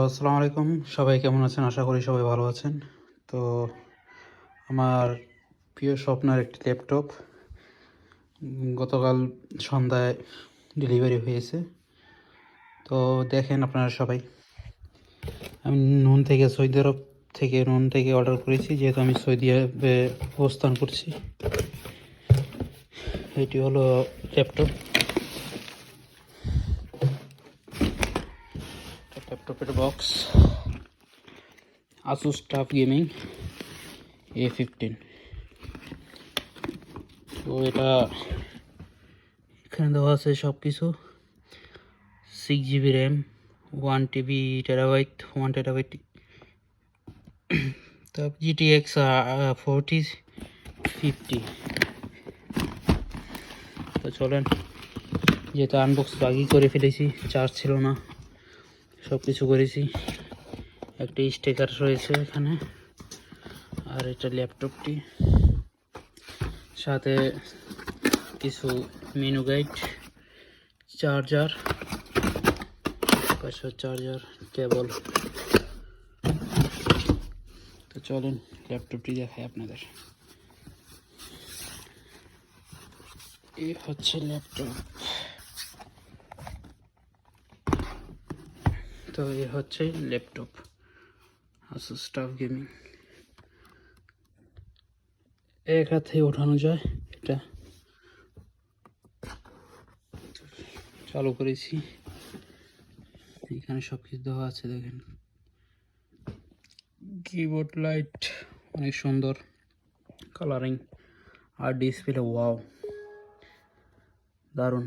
আসসালামু আলাইকুম, সবাই কেমন আছেন? আশা করি সবাই ভালো আছেন। তো আমার প্রিয় স্বপ্নের একটি ল্যাপটপ গতকাল সন্ধ্যায় ডেলিভারি হয়েছে। তো দেখেন আপনারা সবাই, আমি সৌদি আরব থেকে অর্ডার করেছি, যেহেতু আমি সৌদি আরবে অবস্থান করছি। এটি হলো ল্যাপটপের box, Asus tough gaming A15। তো এটা এখানে দেওয়া আছে সব কিছু। 6 GB র্যাম, 1 টেরাবাইট। তারপর GTX 4050। তো চলেন, যেহেতু আনবক্স আগেই করে ফেলেছি, চার্জ ছিল না, সব কিছু করেছি। একটা স্টিকার রয়েছে এখানে, আর এটা ল্যাপটপটি, সাথে কিছু মেনু গাইড, চার্জার, কেবল। তো চলেন ল্যাপটপটি দেখাই আপনাদের। এই হচ্ছে ল্যাপটপ। তো এই হচ্ছে ল্যাপটপ আসুস টাফ গেমিং। এক হাতে ওঠানো যায়, এটা চালু করেছি। এখানে সব কিছু দেওয়া আছে, দেখেন। কিবোর্ড লাইট অনেক সুন্দর কালারিং, আর ডিসপ্লে ওয়াও, দারুণ।